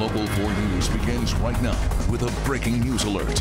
Local 4 News begins right now with a breaking news alert.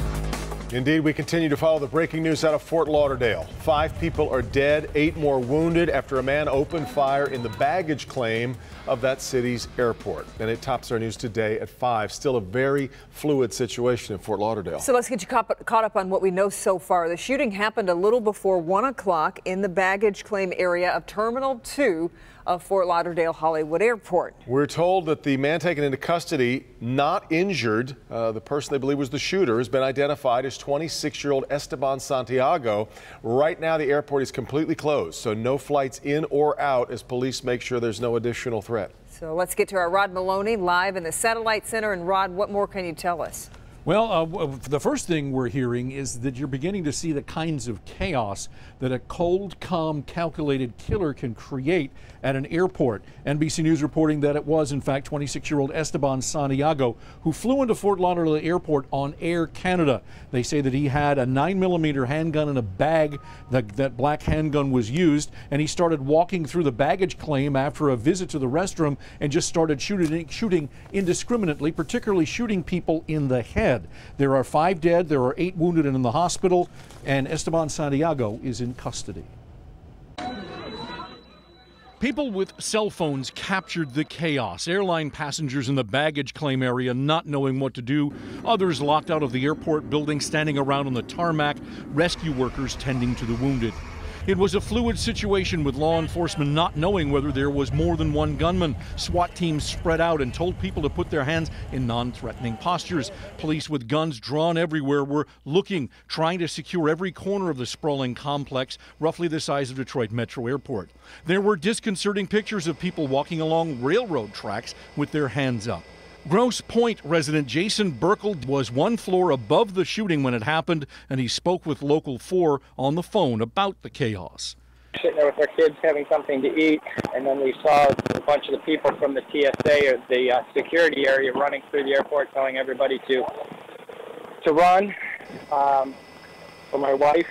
Indeed, we continue to follow the breaking news out of Fort Lauderdale. 5 people are dead, 8 more wounded after a man opened fire in the baggage claim of that city's airport. And it tops our news today at 5. Still a very fluid situation in Fort Lauderdale. So let's get you caught up on what we know so far. The shooting happened a little before 1 o'clock in the baggage claim area of Terminal 2 of Fort Lauderdale Hollywood Airport. We're told that the man taken into custody, not injured, the person they believe was the shooter, has been identified as 26-year-old Esteban Santiago. Right now, the airport is completely closed, so no flights in or out as police make sure there's no additional threat. So let's get to our Rod Maloney live in the Satellite Center. And Rod, what more can you tell us? Well, the first thing we're hearing is that you're beginning to see the kinds of chaos that a cold, calm, calculated killer can create at an airport. NBC News reporting that it was, in fact, 26-year-old Esteban Santiago who flew into Fort Lauderdale Airport on Air Canada. They say that he had a 9mm handgun in a bag. That black handgun was used, and he started walking through the baggage claim after a visit to the restroom and just started shooting indiscriminately, particularly shooting people in the head. There are 5 dead, there are 8 wounded and in the hospital, and Esteban Santiago is in custody. People with cell phones captured the chaos. Airline passengers in the baggage claim area not knowing what to do. Others locked out of the airport building, standing around on the tarmac. Rescue workers tending to the wounded. It was a fluid situation with law enforcement not knowing whether there was more than one gunman. SWAT teams spread out and told people to put their hands in non-threatening postures. Police with guns drawn everywhere were looking, trying to secure every corner of the sprawling complex, roughly the size of Detroit Metro Airport. There were disconcerting pictures of people walking along railroad tracks with their hands up. Grosse Pointe resident Jason Burkle was 1 floor above the shooting when it happened, and he spoke with Local 4 on the phone about the chaos. Sitting there with our kids having something to eat, and then we saw a bunch of the people from the TSA, or the security area, running through the airport telling everybody to run. So my wife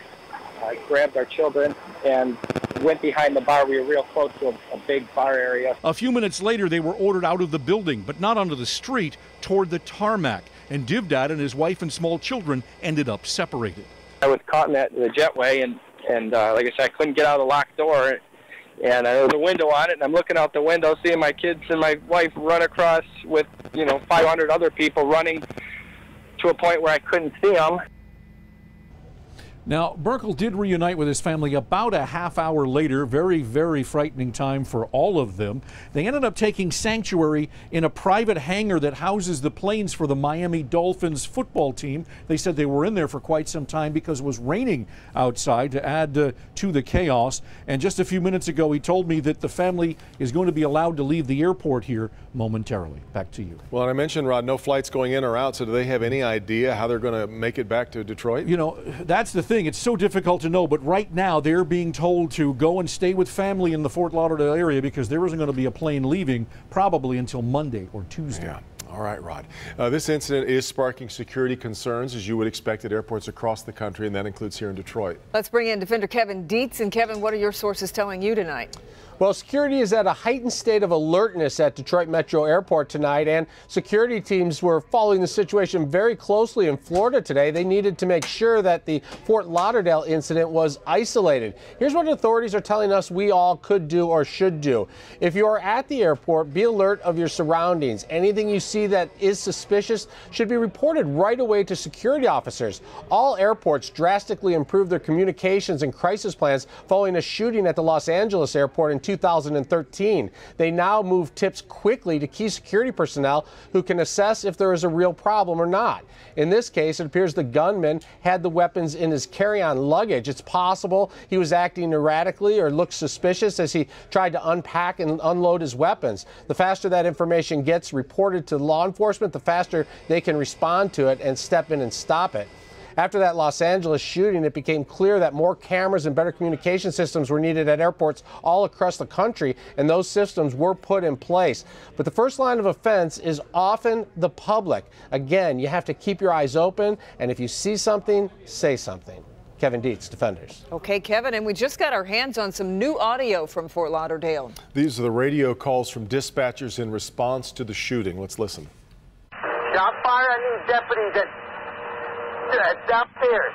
grabbed our children and went behind the bar. We were real close to a big bar area. A few minutes later, they were ordered out of the building, but not onto the street, toward the tarmac. And Divdad and his wife and small children ended up separated. I was caught in the jetway, and like I said, I couldn't get out of the locked door. And there was a window on it, and I'm looking out the window, seeing my kids and my wife run across with, 500 other people running to a point where I couldn't see them. Now, Burkle did reunite with his family about a half hour later. Very, very frightening time for all of them. They ended up taking sanctuary in a private hangar that houses the planes for the Miami Dolphins football team. They said they were in there for quite some time because it was raining outside to add to the chaos. And just a few minutes ago, he told me that the family is going to be allowed to leave the airport here momentarily. Back to you. Well, and I mentioned, Rod, no flights going in or out, so do they have any idea how they're going to make it back to Detroit? That's the thing. It's so difficult to know, but right now they're being told to go and stay with family in the Fort Lauderdale area because there isn't going to be a plane leaving probably until Monday or Tuesday. Yeah. All right, Rod. This incident is sparking security concerns, as you would expect, at airports across the country, and that includes here in Detroit. Let's bring in Defender Kevin Dietz. And Kevin, what are your sources telling you tonight? Well, security is at a heightened state of alertness at Detroit Metro Airport tonight, and security teams were following the situation very closely in Florida today. They needed to make sure that the Fort Lauderdale incident was isolated. Here's what authorities are telling us we all could do or should do. If you are at the airport, be alert of your surroundings. Anything you see that is suspicious should be reported right away to security officers. All airports drastically improved their communications and crisis plans following a shooting at the Los Angeles airport in 2013. They now move tips quickly to key security personnel who can assess if there is a real problem or not. In this case, it appears the gunman had the weapons in his carry-on luggage. It's possible he was acting erratically or looked suspicious as he tried to unpack and unload his weapons. The faster that information gets reported to law enforcement, the faster they can respond to it and step in and stop it. After that Los Angeles shooting, it became clear that more cameras and better communication systems were needed at airports all across the country, and those systems were put in place. But the first line of offense is often the public. Again, you have to keep your eyes open, and if you see something, say something. Kevin Dietz, Defenders. Okay, Kevin, and we just got our hands on some new audio from Fort Lauderdale. These are the radio calls from dispatchers in response to the shooting. Let's listen. Shot fire. I need deputies downstairs.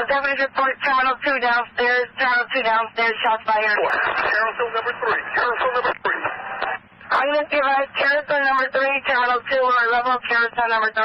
Deputies report Terminal 2 downstairs. Terminal 2 downstairs. Shots fired. Carousel number 3. Carousel number 3. I'm going to give us carousel number 3, Terminal 2, or level carousel number 3.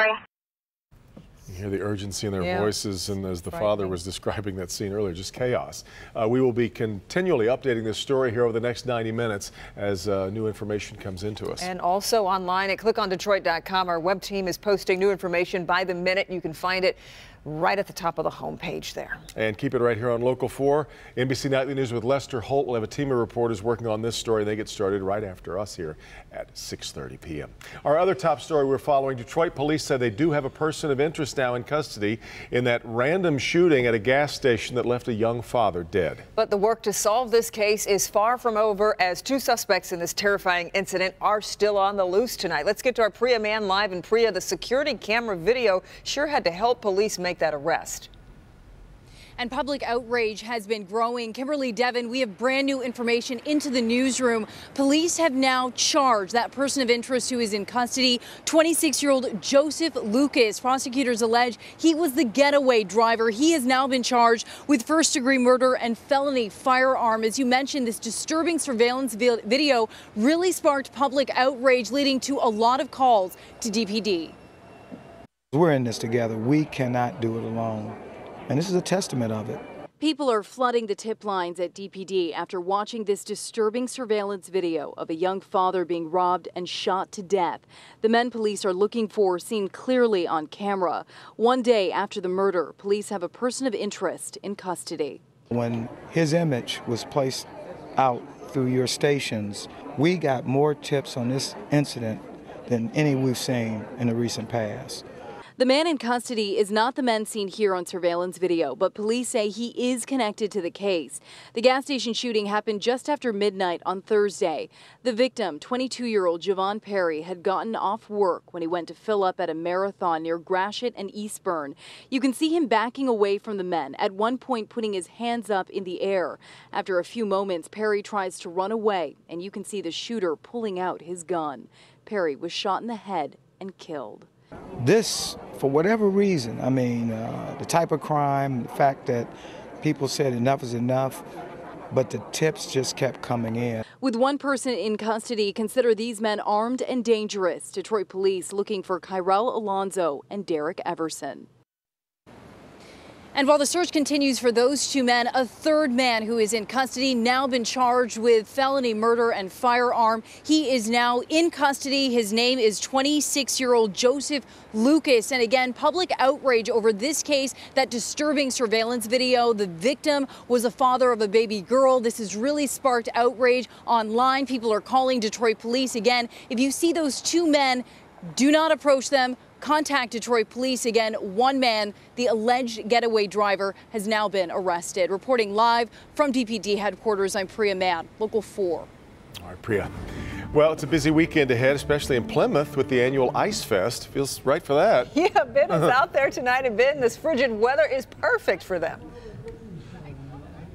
You hear the urgency in their voices, and as the father was describing that scene earlier, just chaos. We will be continually updating this story here over the next 90 minutes as new information comes into us. And also online at clickondetroit.com, our web team is posting new information by the minute. You can find it right at the top of the homepage there. And keep it right here on Local 4. NBC Nightly News with Lester Holt. We'll have a team of reporters working on this story. They get started right after us here at 6:30 p.m. Our other top story we're following, Detroit police said they do have a person of interest now in custody in that random shooting at a gas station that left a young father dead. But the work to solve this case is far from over, as 2 suspects in this terrifying incident are still on the loose tonight. Let's get to our Priya man live. And Priya, the security camera video sure had to help police make that arrest. And public outrage has been growing. Kimberly Devin, we have brand new information into the newsroom. Police have now charged that person of interest who is in custody, 26-year-old Joseph Lucas. Prosecutors allege he was the getaway driver. He has now been charged with first-degree murder and felony firearm. As you mentioned, this disturbing surveillance video really sparked public outrage, leading to a lot of calls to DPD. We're in this together. We cannot do it alone. And this is a testament of it. People are flooding the tip lines at DPD after watching this disturbing surveillance video of a young father being robbed and shot to death. The men police are looking for seen clearly on camera. One day after the murder, police have a person of interest in custody. When his image was placed out through your stations, we got more tips on this incident than any we've seen in the recent past. The man in custody is not the man seen here on surveillance video, but police say he is connected to the case. The gas station shooting happened just after midnight on Thursday. The victim, 22-year-old Javon Perry, had gotten off work when he went to fill up at a marathon near Gratiot and Eastburn. You can see him backing away from the men, at one point putting his hands up in the air. After a few moments, Perry tries to run away, and you can see the shooter pulling out his gun. Perry was shot in the head and killed. This, for whatever reason, I mean, the type of crime, the fact that people said enough is enough, but the tips just kept coming in. With one person in custody, consider these men armed and dangerous. Detroit police looking for Kyrell Alonzo and Derek Everson. And while the search continues for those 2 men, a third man who is in custody now been charged with felony murder and firearm. He is now in custody. His name is 26-year-old Joseph Lucas. And again, public outrage over this case, that disturbing surveillance video. The victim was a father of a baby girl. This has really sparked outrage online. People are calling Detroit police. Again, if you see those 2 men, do not approach them. Contact Detroit police. Again, one man, the alleged getaway driver, has now been arrested. Reporting live from DPD headquarters, I'm Priya Mann, Local 4. All right, Priya. Well, it's a busy weekend ahead, especially in Plymouth with the annual Ice Fest. Feels right for that. Yeah, Ben is out there tonight, and Ben, this frigid weather is perfect for them.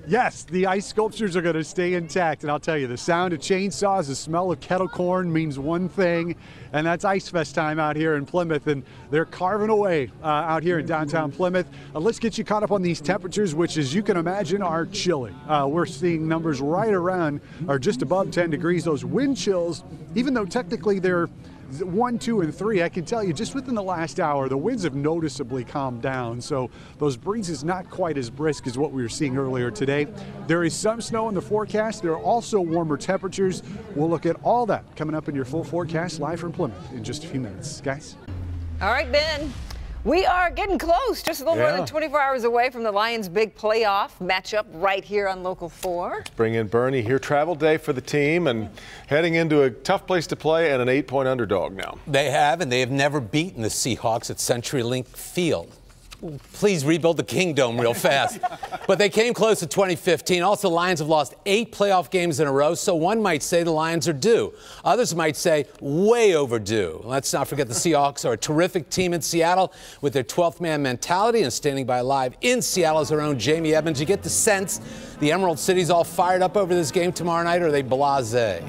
Yes, the ice sculptures are going to stay intact, and I'll tell you, the sound of chainsaws, the smell of kettle corn means one thing, and that's Ice Fest time out here in Plymouth, and they're carving away out here in downtown Plymouth. Let's get you caught up on these temperatures, which, as you can imagine, are chilly. We're seeing numbers right around or just above 10 degrees. Those wind chills, even though technically they're 1, 2, and 3, I can tell you just within the last hour, the winds have noticeably calmed down. So those breezes not quite as brisk as what we were seeing earlier today. There is some snow in the forecast. There are also warmer temperatures. We'll look at all that coming up in your full forecast live from Plymouth in just a few minutes. Guys. All right, Ben. We are getting close, just a little more than 24 hours away from the Lions' big playoff matchup right here on Local 4. Let's bring in Bernie here. Travel day for the team and heading into a tough place to play and an 8-point underdog now. They have, and they have never beaten the Seahawks at CenturyLink Field. Please rebuild the Kingdome real fast. But they came close in 2015. Also, the Lions have lost 8 playoff games in a row, so one might say the Lions are due. Others might say way overdue. Let's not forget the Seahawks are a terrific team in Seattle with their 12th man mentality, and standing by live in Seattle is our own Jamie Evans. You get the sense the Emerald City's all fired up over this game tomorrow night, or are they blasé?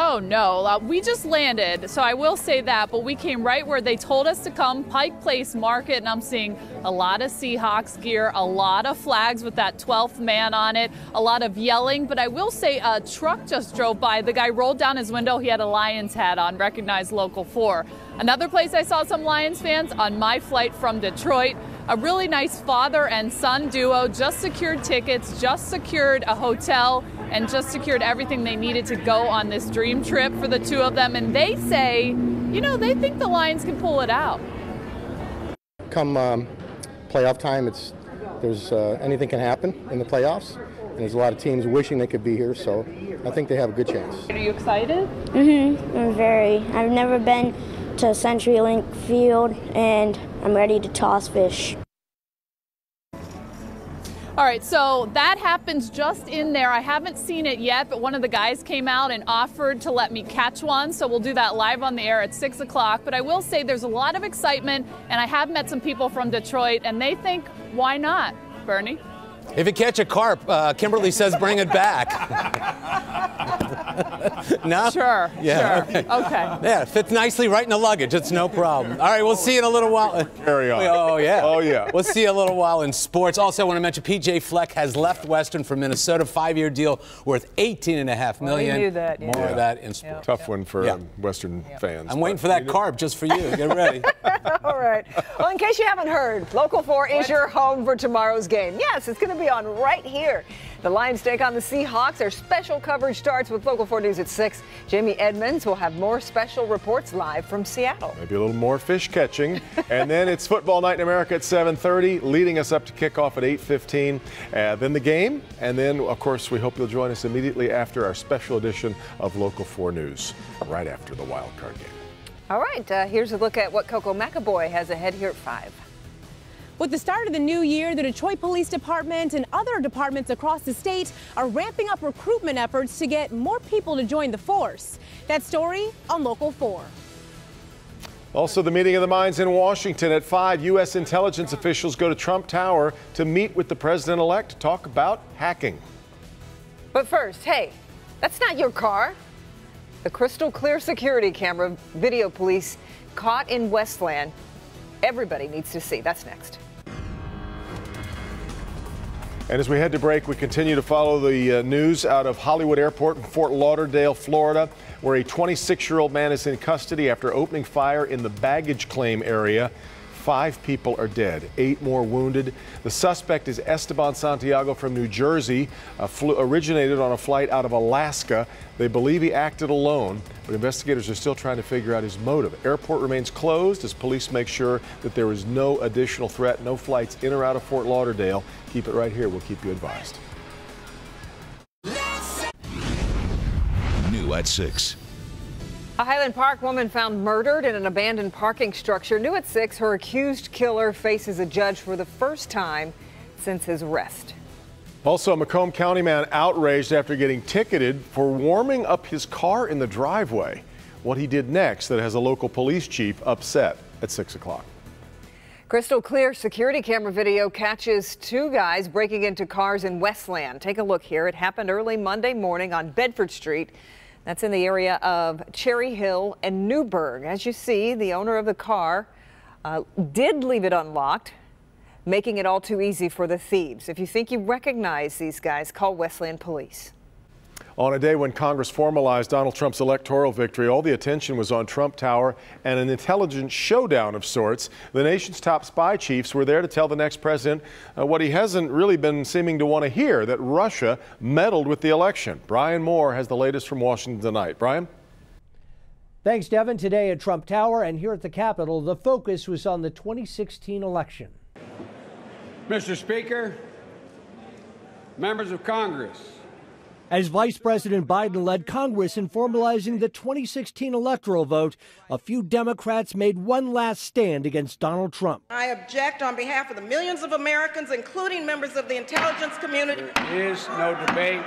Oh, no. We just landed, so I will say that, but we came right where they told us to come, Pike Place Market, and I'm seeing a lot of Seahawks gear, a lot of flags with that 12th man on it, a lot of yelling, but I will say a truck just drove by. The guy rolled down his window. He had a Lions hat on, recognized Local 4. Another place I saw some Lions fans on my flight from Detroit. A really nice father and son duo just secured tickets, just secured a hotel, and just secured everything they needed to go on this dream trip for the two of them. And they say, you know, they think the Lions can pull it out. Come playoff time, anything can happen in the playoffs. And there's a lot of teams wishing they could be here, so I think they have a good chance. Are you excited? I'm very. I've never been to CenturyLink Field, and I'm ready to toss fish. All right, so that happens just in there. I haven't seen it yet, but one of the guys came out and offered to let me catch one, so we'll do that live on the air at 6 o'clock. But I will say there's a lot of excitement, and I have met some people from Detroit, and they think, why not, Bernie? If you catch a carp, Kimberly says bring it back. No? Sure, yeah, sure. Okay. Yeah, it fits nicely right in the luggage. It's no problem. All right, we'll see you in a little while. Carry on. Oh, yeah. Oh, yeah. We'll see you a little while in sports. Also, I want to mention P.J. Fleck has left Western for Minnesota. 5-year deal worth $18.5 million. We knew that. Yeah. More of that in sports. Tough one for Western fans. I'm waiting for that carp just for you. Get ready. All right. Well, in case you haven't heard, Local 4 is your home for tomorrow's game. Yes, it's going to be on right here. The Lions take on the Seahawks. Their special coverage starts with Local 4 News at 6. Jamie Edmonds will have more special reports live from Seattle. Maybe a little more fish catching. And then it's Football Night in America at 7:30, leading us up to kickoff at 8:15. Then the game. And then, of course, we hope you'll join us immediately after our special edition of Local 4 News, right after the wild card game. All right. Here's a look at what Coco McAvoy has ahead here at 5. With the start of the new year, the Detroit Police Department and other departments across the state are ramping up recruitment efforts to get more people to join the force. That story on Local 4. Also, the meeting of the minds in Washington at 5. U.S. intelligence officials go to Trump Tower to meet with the president-elect to talk about hacking. But first, hey, that's not your car. The crystal clear security camera video police caught in Westland. Everybody needs to see. That's next. And as we head to break, we continue to follow the news out of Hollywood Airport in Fort Lauderdale, Florida, where a 26-year-old man is in custody after opening fire in the baggage claim area. 5 people are dead, 8 more wounded. The suspect is Esteban Santiago from New Jersey, originated on a flight out of Alaska. They believe he acted alone, but investigators are still trying to figure out his motive. Airport remains closed as police make sure that there is no additional threat, no flights in or out of Fort Lauderdale. Keep it right here. We'll keep you advised. New at 6. A Highland Park woman found murdered in an abandoned parking structure. New at 6, her accused killer faces a judge for the first time since his arrest. Also, a Macomb County man outraged after getting ticketed for warming up his car in the driveway. What he did next that has a local police chief upset at 6 o'clock. Crystal clear security camera video catches 2 guys breaking into cars in Westland. Take a look here. It happened early Monday morning on Bedford Street. That's in the area of Cherry Hill and Newburgh. As you see, the owner of the car did leave it unlocked, making it all too easy for the thieves. If you think you recognize these guys, call Westland Police. On a day when Congress formalized Donald Trump's electoral victory, all the attention was on Trump Tower and an intelligence showdown of sorts. The nation's top spy chiefs were there to tell the next president what he hasn't really been seeming to want to hear, that Russia meddled with the election. Brian Moore has the latest from Washington tonight. Brian? Thanks, Devin. Today at Trump Tower and here at the Capitol, the focus was on the 2016 election. Mr. Speaker, members of Congress. As Vice President Biden led Congress in formalizing the 2016 electoral vote, a few Democrats made one last stand against Donald Trump. I object on behalf of the millions of Americans, including members of the intelligence community. There is no debate.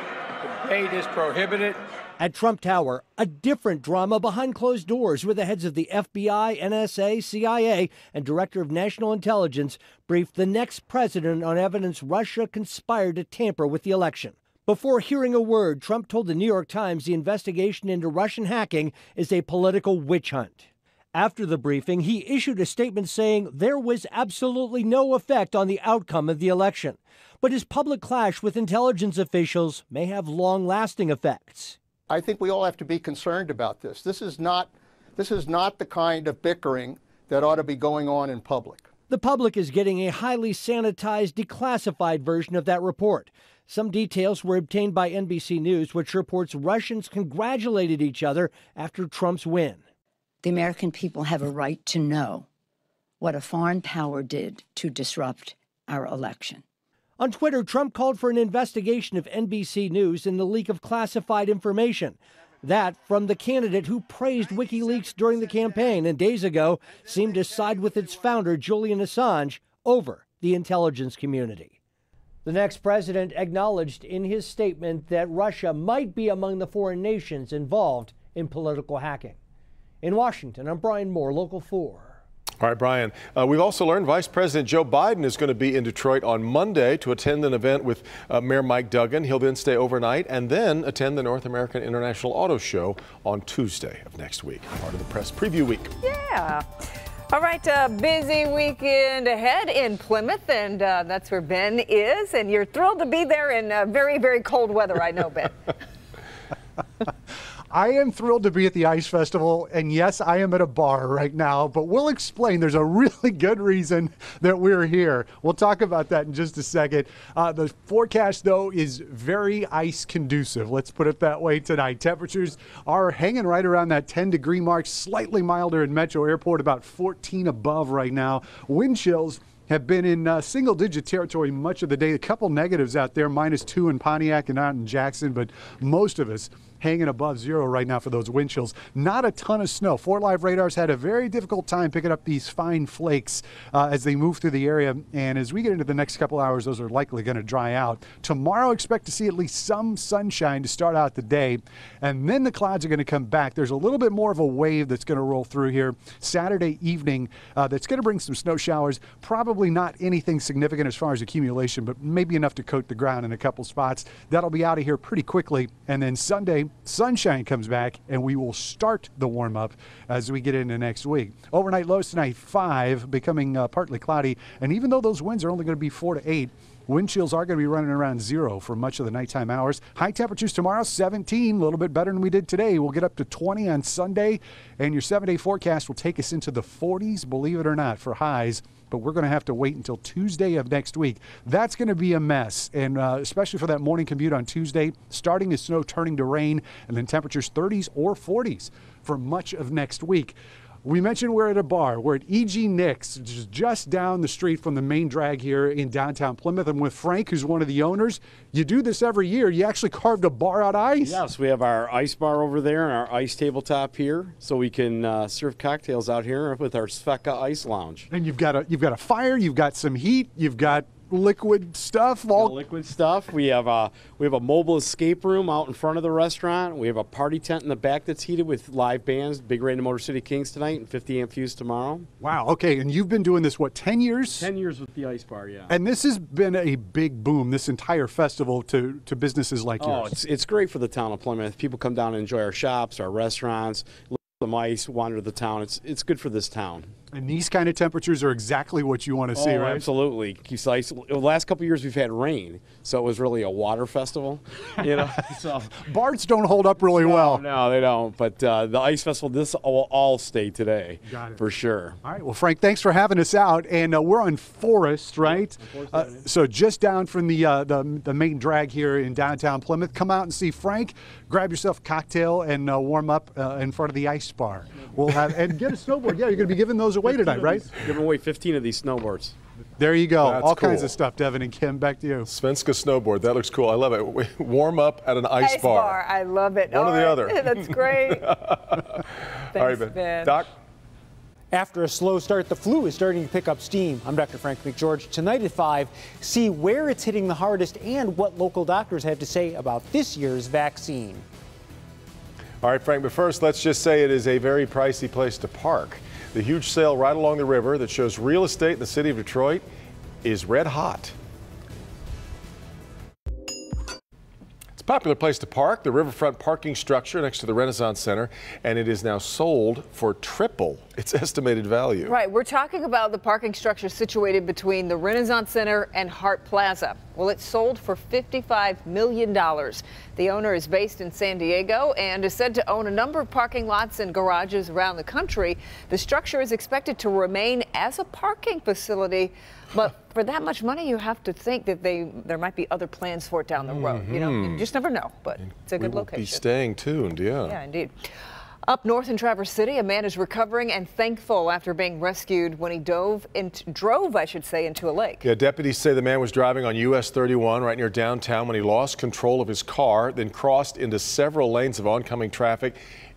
Debate is prohibited. At Trump Tower, a different drama behind closed doors where the heads of the FBI, NSA, CIA, and Director of National Intelligence briefed the next president on evidence Russia conspired to tamper with the election. Before hearing a word, Trump told the New York Times the investigation into Russian hacking is a political witch hunt. After the briefing, he issued a statement saying there was absolutely no effect on the outcome of the election. But his public clash with intelligence officials may have long-lasting effects. I think we all have to be concerned about this. This is not the kind of bickering that ought to be going on in public. The public is getting a highly sanitized, declassified version of that report. Some details were obtained by NBC News, which reports Russians congratulated each other after Trump's win. The American people have a right to know what a foreign power did to disrupt our election. On Twitter, Trump called for an investigation of NBC News in the leak of classified information. That from the candidate who praised WikiLeaks during the campaign and days ago seemed to side with its founder, Julian Assange, over the intelligence community. The next president acknowledged in his statement that Russia might be among the foreign nations involved in political hacking. In Washington, I'm Brian Moore, Local 4. All right, Brian. We've also learned Vice President Joe Biden is going to be in Detroit on Monday to attend an event with Mayor Mike Duggan. He'll then stay overnight and then attend the North American International Auto Show on Tuesday of next week, part of the press preview week. Yeah. All right, busy weekend ahead in Plymouth, and that's where Ben is. And you're thrilled to be there in very, very cold weather, I know, Ben. I am thrilled to be at the Ice Festival, and yes, I am at a bar right now, but we'll explain. There's a really good reason that we're here. We'll talk about that in just a second. The forecast, though, is very ice conducive. Let's put it that way tonight. Temperatures are hanging right around that 10-degree mark, slightly milder in Metro Airport, about 14 above right now. Wind chills have been in single-digit territory much of the day. A couple negatives out there, -2 in Pontiac and out in Jackson, but most of us hanging above zero right now for those wind chills. Not a ton of snow. Fort Live radars had a very difficult time picking up these fine flakes as they move through the area. And as we get into the next couple hours, those are likely going to dry out. Tomorrow, expect to see at least some sunshine to start out the day. And then the clouds are going to come back. There's a little bit more of a wave that's going to roll through here Saturday evening that's going to bring some snow showers. Probably not anything significant as far as accumulation, but maybe enough to coat the ground in a couple spots. That'll be out of here pretty quickly. And then Sunday, sunshine comes back, and we will start the warm-up as we get into next week. Overnight lows tonight, 5, becoming partly cloudy. And even though those winds are only going to be 4 to 8, wind chills are going to be running around 0 for much of the nighttime hours. High temperatures tomorrow, 17, a little bit better than we did today. We'll get up to 20 on Sunday, and your 7-day forecast will take us into the 40s, believe it or not, for highs. But we're going to have to wait until Tuesday of next week. That's going to be a mess, and especially for that morning commute on Tuesday, starting as snow, turning to rain, and then temperatures 30s or 40s for much of next week. We mentioned we're at a bar. We're at E.G. Nick's, which is just down the street from the main drag here in downtown Plymouth. I'm with Frank, who's one of the owners. You do this every year. You actually carved a bar out of ice. Yes, we have our ice bar over there and our ice tabletop here, so we can serve cocktails out here with our Sveka Ice Lounge. And you've got a fire. You've got some heat. You've got liquid stuff. Liquid stuff. We have a mobile escape room out in front of the restaurant. We have a party tent in the back that's heated with live bands. Big Rain and Motor City Kings tonight and 50 Amp Fuse tomorrow. Wow. Okay. And you've been doing this, what, 10 years? 10 years with the Ice Bar, yeah. And this has been a big boom, this entire festival, to businesses like yours. It's great for the town of Plymouth. People come down and enjoy our shops, our restaurants, some ice, wander the town. It's good for this town. And these kind of temperatures are exactly what you want to see, right? Absolutely. Keeps ice. The last couple of years we've had rain, so it was really a water festival. You know, so bars don't hold up really well. No, they don't. But the ice festival, this will all stay today. Got it. For sure. All right. Well, Frank, thanks for having us out. And we're on Forest, right? So just down from the main drag here in downtown Plymouth. Come out and see Frank. Grab yourself a cocktail and warm up in front of the ice bar. We'll have and get a snowboard. Yeah, you're going to be giving those away tonight, right? Giving away 15 of these snowboards. There you go. That's all cool. kinds of stuff, Devin and Kim. Back to you. Svenska snowboard. That looks cool. I love it. Warm up at an ice bar. I love it. One or the other. That's great. Thanks, all right, Ben. Doc? After a slow start, the flu is starting to pick up steam. I'm Dr. Frank McGeorge. Tonight at 5, see where it's hitting the hardest and what local doctors have to say about this year's vaccine. All right, Frank, but first, let's just say it is a very pricey place to park. The huge sale right along the river that shows real estate in the city of Detroit is red hot. It's a popular place to park, the riverfront parking structure next to the Renaissance Center, and it is now sold for triple its estimated value. Right, we're talking about the parking structure situated between the Renaissance Center and Hart Plaza. Well, it's sold for $55 million. The owner is based in San Diego and is said to own a number of parking lots and garages around the country. The structure is expected to remain as a parking facility, but for that much money, you have to think that there might be other plans for it down the road. You know, you just never know, but it's a good location. Be staying tuned, yeah. Yeah, indeed. Up north in Traverse City, a man is recovering and thankful after being rescued when he drove, into a lake. Yeah, deputies say the man was driving on US 31 right near downtown when he lost control of his car, then crossed into several lanes of oncoming traffic,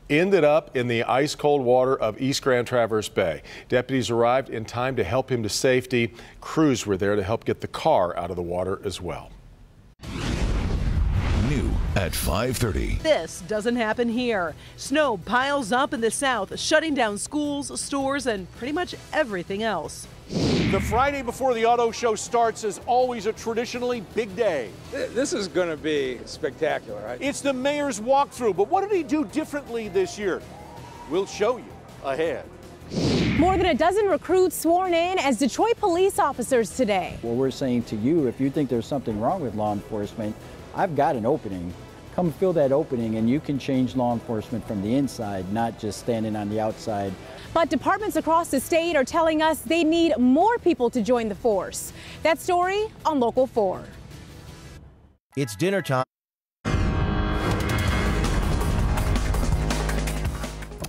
ended up in the ice-cold water of East Grand Traverse Bay. Deputies arrived in time to help him to safety. Crews were there to help get the car out of the water as well. New at 5:30. This doesn't happen here. Snow piles up in the south, shutting down schools, stores, and pretty much everything else. The Friday before the auto show starts is always a traditionally big day. This is going to be spectacular, right? It's the mayor's walkthrough, but what did he do differently this year? We'll show you ahead. More than a dozen recruits sworn in as Detroit police officers today. Well, we're saying to you, if you think there's something wrong with law enforcement, I've got an opening. Come fill that opening and you can change law enforcement from the inside, not just standing on the outside. But departments across the state are telling us they need more people to join the force. That story on Local 4. It's dinner time.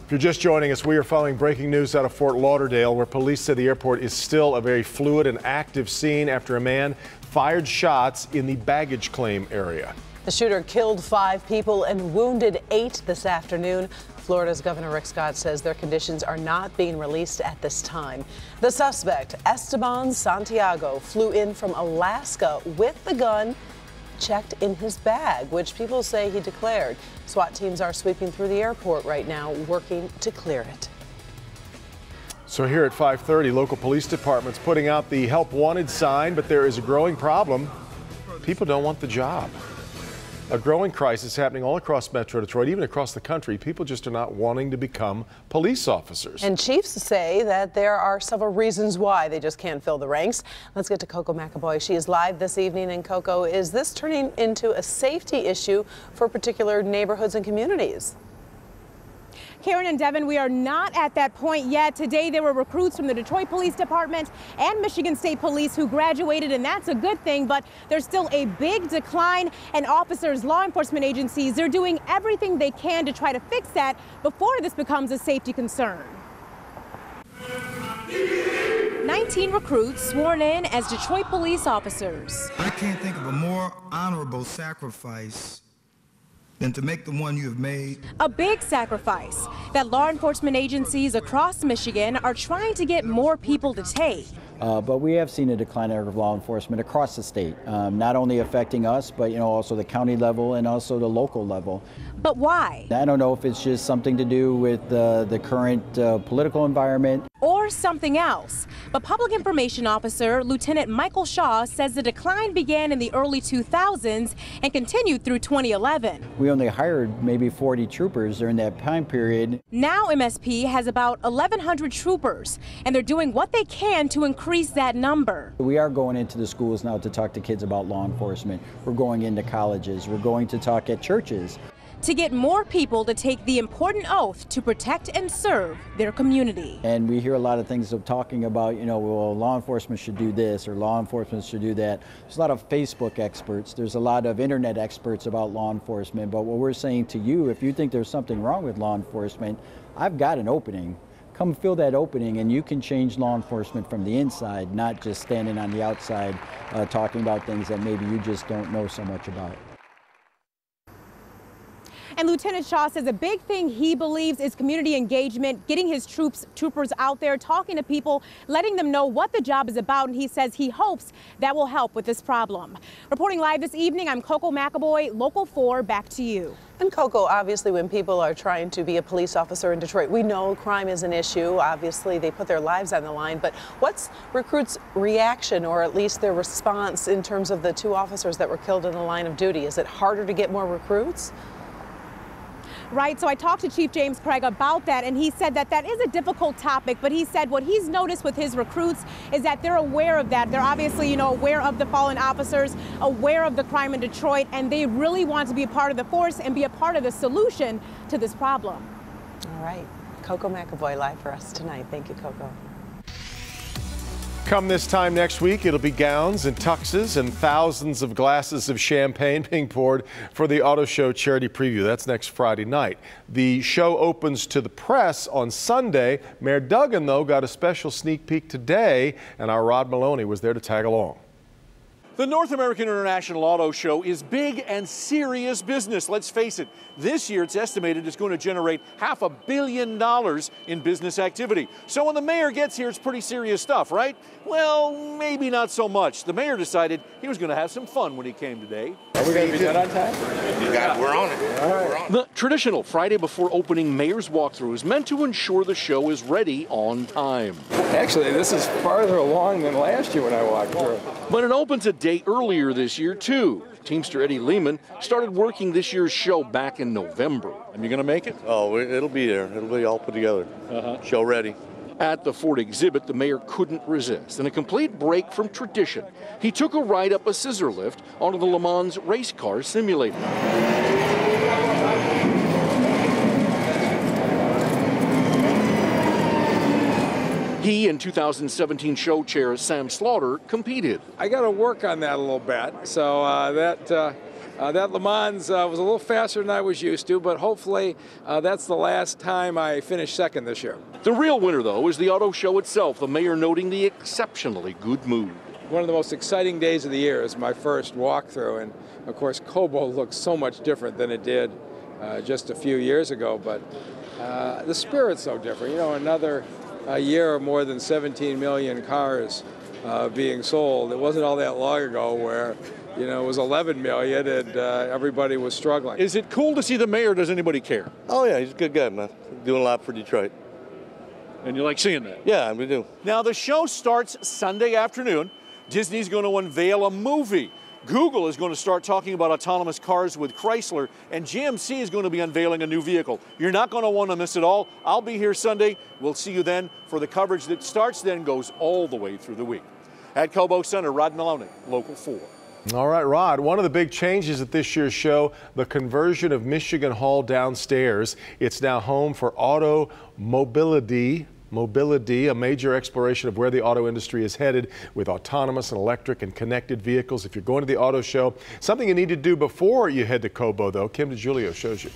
If you're just joining us, we are following breaking news out of Fort Lauderdale, where police say the airport is still a very fluid and active scene after a man fired shots in the baggage claim area. The shooter killed 5 people and wounded 8 this afternoon. Florida's Governor Rick Scott says their conditions are not being released at this time. The suspect, Esteban Santiago, flew in from Alaska with the gun checked in his bag, which people say he declared. SWAT teams are sweeping through the airport right now, working to clear it. So here at 5:30, local police departments putting out the help wanted sign, but there is a growing problem. People don't want the job. A growing crisis happening all across Metro Detroit, even across the country. People just are not wanting to become police officers. And chiefs say that there are several reasons why they just can't fill the ranks. Let's get to Coco McAvoy. She is live this evening. And Coco, is this turning into a safety issue for particular neighborhoods and communities? Karen and Devin, we are not at that point yet. Today, there were recruits from the Detroit Police Department and Michigan State Police who graduated, and that's a good thing, but there's still a big decline, and officers, law enforcement agencies, they're doing everything they can to try to fix that before this becomes a safety concern. 19 recruits sworn in as Detroit police officers. I can't think of a more honorable sacrifice than to make the one you have made. A big sacrifice that law enforcement agencies across Michigan are trying to get more people to take. But we have seen a decline of law enforcement across the state, not only affecting us, but also the county level and also the local level. But why? I don't know if it's just something to do with the current political environment. Or something else. But Public Information Officer Lieutenant Michael Shaw says the decline began in the early 2000s and continued through 2011. We only hired maybe 40 troopers during that time period. Now MSP has about 1,100 troopers, and they're doing what they can to increase that number. We are going into the schools now to talk to kids about law enforcement. We're going into colleges. We're going to talk at churches. To get more people to take the important oath to protect and serve their community. And we hear a lot of things of talking about, well, law enforcement should do this or law enforcement should do that. There's a lot of Facebook experts. There's a lot of internet experts about law enforcement. But what we're saying to you, if you think there's something wrong with law enforcement, I've got an opening. Come fill that opening and you can change law enforcement from the inside, not just standing on the outside talking about things that maybe you just don't know so much about. And Lieutenant Shaw says a big thing he believes is community engagement, getting his troopers out there, talking to people, letting them know what the job is about. And he says he hopes that will help with this problem. Reporting live this evening, I'm Coco McAvoy, Local 4, back to you. And Coco, obviously when people are trying to be a police officer in Detroit, we know crime is an issue. Obviously they put their lives on the line, but what's recruits' reaction, or at least their response, in terms of the 2 officers that were killed in the line of duty? Is it harder to get more recruits? Right, so I talked to Chief James Craig about that, and he said that that is a difficult topic, but he said what he's noticed with his recruits is that they're aware of that. They're obviously, aware of the fallen officers, aware of the crime in Detroit, and they really want to be a part of the force and be a part of the solution to this problem. All right, Coco McAvoy live for us tonight. Thank you, Coco. Come this time next week, it'll be gowns and tuxes and thousands of glasses of champagne being poured for the Auto Show charity preview. That's next Friday night. The show opens to the press on Sunday. Mayor Duggan, though, got a special sneak peek today, and our Rod Maloney was there to tag along. The North American International Auto Show is big and serious business. Let's face it, this year it's estimated it's going to generate $500 million in business activity. So when the mayor gets here, it's pretty serious stuff, right? Well, maybe not so much. The mayor decided he was going to have some fun when he came today. Are we going to be done on time? We're on it. All right. The traditional Friday before opening mayor's walkthrough is meant to ensure the show is ready on time. Actually, this is farther along than last year when I walked through. But it opens a day earlier this year, too. Teamster Eddie Lehman started working this year's show back in November. And you going to make it? Oh, it'll be there. It'll be all put together. Show ready. At the Ford exhibit, the mayor couldn't resist. In a complete break from tradition, he took a ride up a scissor lift onto the Le Mans race car simulator. He and 2017 show chair Sam Slaughter competed. I got to work on that a little bit. So that Le Mans was a little faster than I was used to, but hopefully that's the last time I finish second this year. The real winner, though, is the auto show itself, the mayor noting the exceptionally good mood. One of the most exciting days of the year is my first walkthrough, and of course Cobo looks so much different than it did just a few years ago, but the spirit's so different. Another year of more than 17 million cars being sold. It wasn't all that long ago where it was 11 million and everybody was struggling. Is it cool to see the mayor? Does anybody care? Oh, yeah, he's a good guy, man. Doing a lot for Detroit. And you like seeing that? Yeah, we do. Now, the show starts Sunday afternoon. Disney's going to unveil a movie. Google is going to start talking about autonomous cars with Chrysler, and GMC is going to be unveiling a new vehicle. You're not going to want to miss it all. I'll be here Sunday. We'll see you then for the coverage that starts then, goes all the way through the week. At Cobo Center, Rod Maloney, Local 4. All right, Rod, one of the big changes at this year's show, the conversion of Michigan Hall downstairs. It's now home for auto mobility, a major exploration of where the auto industry is headed with autonomous and electric and connected vehicles. If you're going to the auto show, something you need to do before you head to Cobo, though. Kim DeGiulio shows you.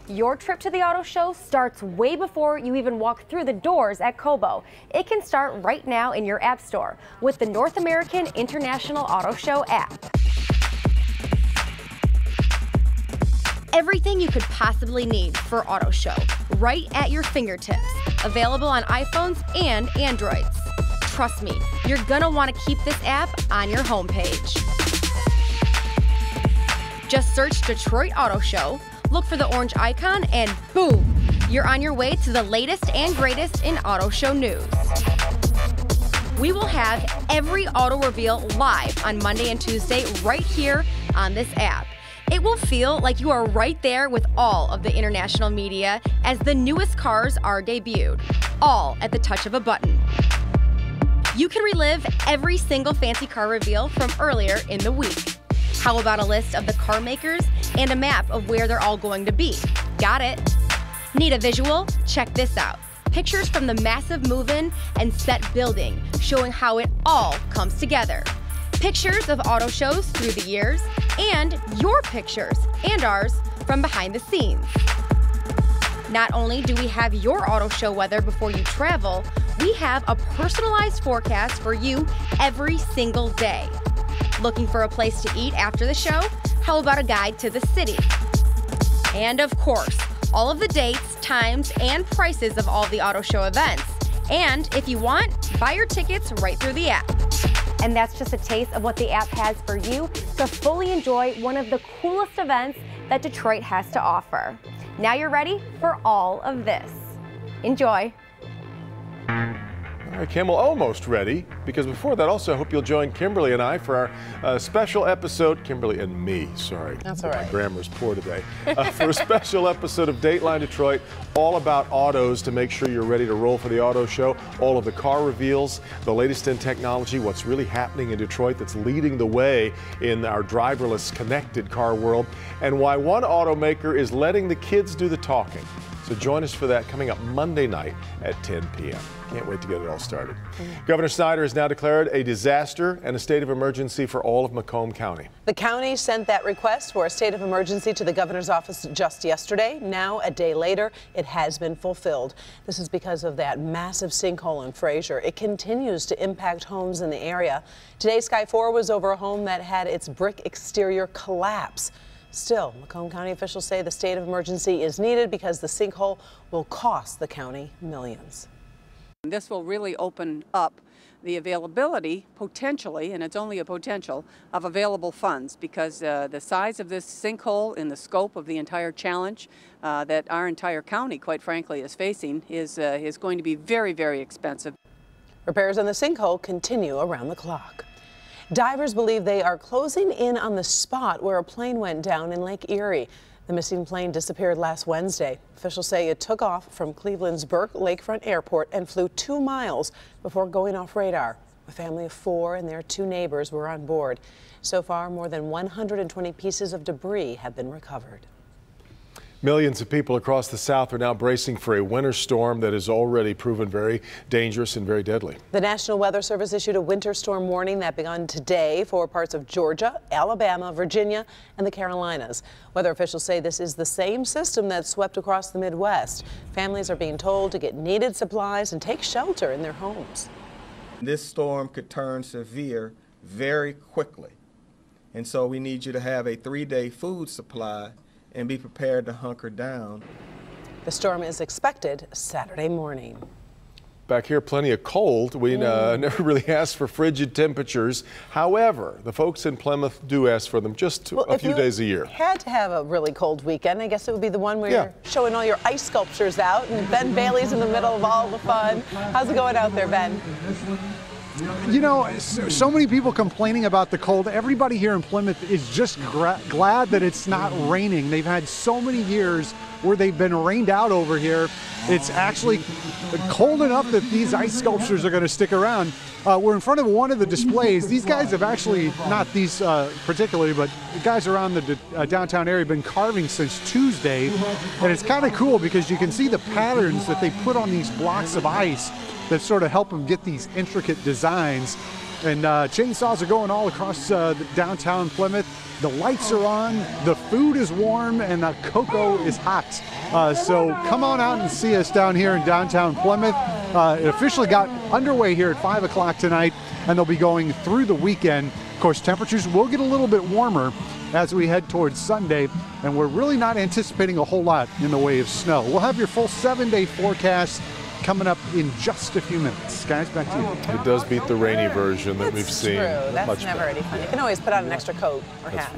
Your trip to the auto show starts way before you even walk through the doors at Cobo. It can start right now in your app store with the North American International Auto Show app. Everything you could possibly need for auto show, right at your fingertips. Available on iPhones and Androids. Trust me, you're gonna want to keep this app on your homepage. Just search Detroit Auto Show, look for the orange icon, and boom, you're on your way to the latest and greatest in auto show news. We will have every auto reveal live on Monday and Tuesday right here on this app. It will feel like you are right there with all of the international media as the newest cars are debuted, all at the touch of a button. You can relive every single fancy car reveal from earlier in the week. How about a list of the car makers and a map of where they're all going to be? Got it? Need a visual? Check this out. Pictures from the massive move-in and set building showing how it all comes together. Pictures of auto shows through the years, and your pictures and ours from behind the scenes. Not only do we have your auto show weather before you travel, we have a personalized forecast for you every single day. Looking for a place to eat after the show? How about a guide to the city? And of course, all of the dates, times, and prices of all the auto show events. And if you want, buy your tickets right through the app. And that's just a taste of what the app has for you to fully enjoy one of the coolest events that Detroit has to offer. Now you're ready for all of this. Enjoy. All right, Kim, we're almost ready, because before that also I hope you'll join Kimberly and I for our special episode, Kimberly and me, sorry. That's all right. My grammar's poor today. For a special episode of Dateline Detroit, all about autos to make sure you're ready to roll for the auto show. All of the car reveals, the latest in technology, what's really happening in Detroit that's leading the way in our driverless connected car world, and why one automaker is letting the kids do the talking. So join us for that coming up Monday night at 10 p.m. Can't wait to get it all started. Governor Snyder has now declared a disaster and a state of emergency for all of Macomb County. The county sent that request for a state of emergency to the governor's office just yesterday. Now, a day later, it has been fulfilled. This is because of that massive sinkhole in Fraser. It continues to impact homes in the area. Today, Sky 4 was over a home that had its brick exterior collapse. Still, Macomb County officials say the state of emergency is needed because the sinkhole will cost the county millions. This will really open up the availability, potentially, and it's only a potential, of available funds, because the size of this sinkhole and the scope of the entire challenge that our entire county, quite frankly, is facing is going to be very, very expensive. Repairs on the sinkhole continue around the clock. Divers believe they are closing in on the spot where a plane went down in Lake Erie. The missing plane disappeared last Wednesday. Officials say it took off from Cleveland's Burke Lakefront Airport and flew 2 miles before going off radar. A family of 4 and their 2 neighbors were on board. So far, more than 120 pieces of debris have been recovered. Millions of people across the South are now bracing for a winter storm that has already proven very dangerous and very deadly. The National Weather Service issued a winter storm warning that began today for parts of Georgia, Alabama, Virginia, and the Carolinas. Weather officials say this is the same system that swept across the Midwest. Families are being told to get needed supplies and take shelter in their homes. This storm could turn severe very quickly, and so we need you to have a 3-day food supply and be prepared to hunker down. The storm is expected Saturday morning. Back here, plenty of cold. We never really asked for frigid temperatures. However, the folks in Plymouth do ask for them just a few days a year. If you had to have a really cold weekend, I guess it would be the one where you're showing all your ice sculptures out, and Ben Bailey's in the middle of all the fun. How's it going out there, Ben? You know, so many people complaining about the cold. Everybody here in Plymouth is just glad that it's not raining. They've had so many years where they've been rained out over here. It's actually cold enough that these ice sculptures are going to stick around. We're in front of one of the displays. These guys have actually, not these particularly, but the guys around the downtown area have been carving since Tuesday. And it's kind of cool because you can see the patterns that they put on these blocks of ice that sort of help them get these intricate designs. And chainsaws are going all across the downtown Plymouth. The lights are on, the food is warm, and the cocoa is hot. So come on out and see us down here in downtown Plymouth. It officially got underway here at 5 o'clock tonight, and they'll be going through the weekend. Of course, temperatures will get a little bit warmer as we head towards Sunday, and we're really not anticipating a whole lot in the way of snow. We'll have your full 7-day forecast coming up in just a few minutes. Guys, back to you. It does beat the rainy version that we've seen. That's much never better. any fun. You can always put on an extra coat or hat.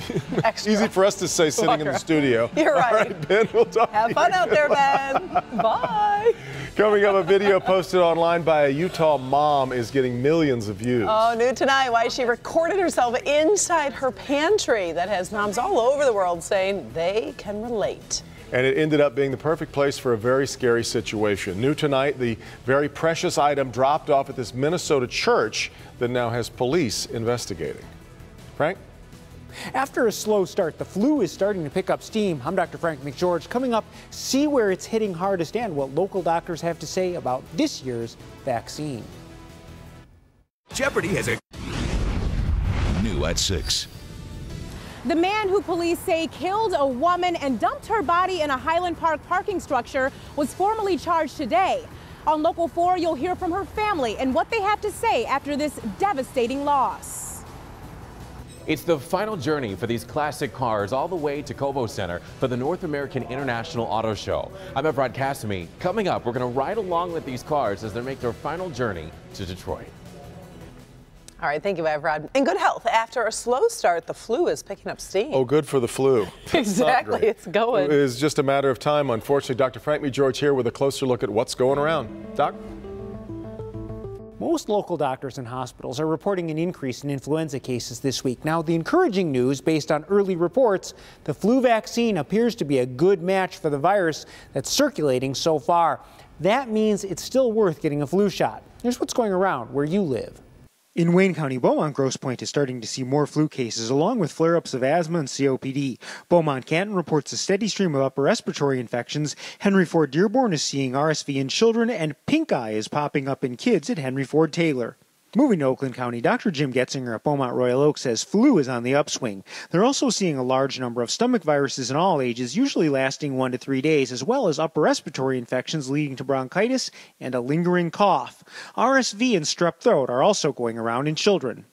Extra. Easy for us to say sitting in the studio. You're right. All right, Ben, we'll talk. Have fun out there, Ben. Bye. Coming up, a video posted online by a Utah mom is getting millions of views. Oh, new tonight, why she recorded herself inside her pantry. That has moms all over the world saying they can relate. And it ended up being the perfect place for a very scary situation. New tonight, the very precious item dropped off at this Minnesota church that now has police investigating. Frank? After a slow start, the flu is starting to pick up steam. I'm Dr. Frank McGeorge. Coming up, see where it's hitting hardest and what local doctors have to say about this year's vaccine. Jeopardy has a new at 6. The man who police say killed a woman and dumped her body in a Highland Park parking structure was formally charged today. On Local 4, you'll hear from her family and what they have to say after this devastating loss. It's the final journey for these classic cars all the way to Cobo Center for the North American International Auto Show. I'm Evrod Cassimy. Coming up, we're going to ride along with these cars as they make their final journey to Detroit. All right, thank you, Evrod. In good health, after a slow start, the flu is picking up steam. Oh, good for the flu. Exactly, it's going. It is just a matter of time, unfortunately. Dr. Frank McGeorge here with a closer look at what's going around. Doc? Most local doctors and hospitals are reporting an increase in influenza cases this week. Now, the encouraging news, based on early reports, the flu vaccine appears to be a good match for the virus that's circulating so far. That means it's still worth getting a flu shot. Here's what's going around where you live. In Wayne County, Beaumont Grosse Pointe is starting to see more flu cases along with flare-ups of asthma and COPD. Beaumont Canton reports a steady stream of upper respiratory infections. Henry Ford Dearborn is seeing RSV in children, and pink eye is popping up in kids at Henry Ford Taylor. Moving to Oakland County, Dr. Jim Getzinger at Beaumont Royal Oak says flu is on the upswing. They're also seeing a large number of stomach viruses in all ages, usually lasting 1 to 3 days, as well as upper respiratory infections leading to bronchitis and a lingering cough. RSV and strep throat are also going around in children.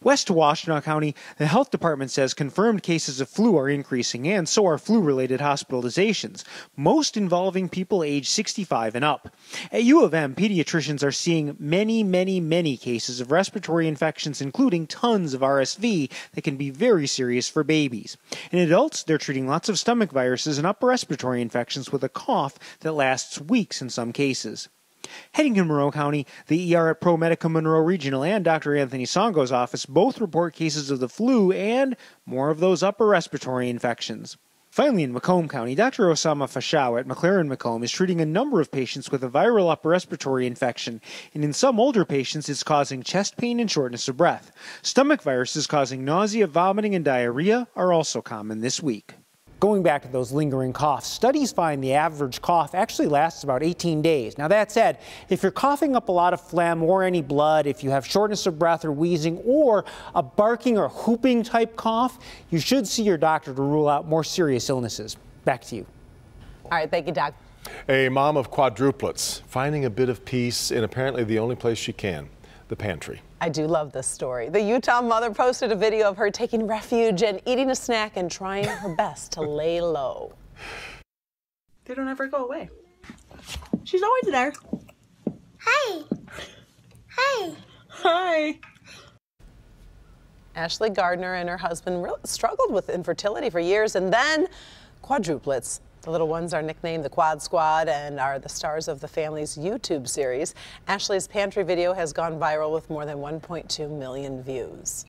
West to Washtenaw County, the health department says confirmed cases of flu are increasing, and so are flu-related hospitalizations, most involving people age 65 and up. At U of M, pediatricians are seeing many cases of respiratory infections, including tons of RSV that can be very serious for babies. In adults, they're treating lots of stomach viruses and upper respiratory infections with a cough that lasts weeks in some cases. Heading to Monroe County, the ER at ProMedica Monroe Regional and Dr. Anthony Songo's office both report cases of the flu and more of those upper respiratory infections. Finally, in Macomb County, Dr. Osama Fashaw at McLaren Macomb is treating a number of patients with a viral upper respiratory infection, and in some older patients it's causing chest pain and shortness of breath. Stomach viruses causing nausea, vomiting, and diarrhea are also common this week. Going back to those lingering coughs, studies find the average cough actually lasts about 18 days. Now that said, if you're coughing up a lot of phlegm or any blood, if you have shortness of breath or wheezing or a barking or whooping type cough, you should see your doctor to rule out more serious illnesses. Back to you. All right, thank you, Doc. A mom of quadruplets finding a bit of peace in apparently the only place she can, the pantry. I do love this story. The Utah mother posted a video of her taking refuge and eating a snack and trying her best to lay low. They don't ever go away. She's always there. Hi. Hi. Hi. Ashley Gardner and her husband really struggled with infertility for years, and then quadruplets. The little ones are nicknamed the Quad Squad and are the stars of the family's YouTube series. Ashley's pantry video has gone viral with more than 1.2 million views.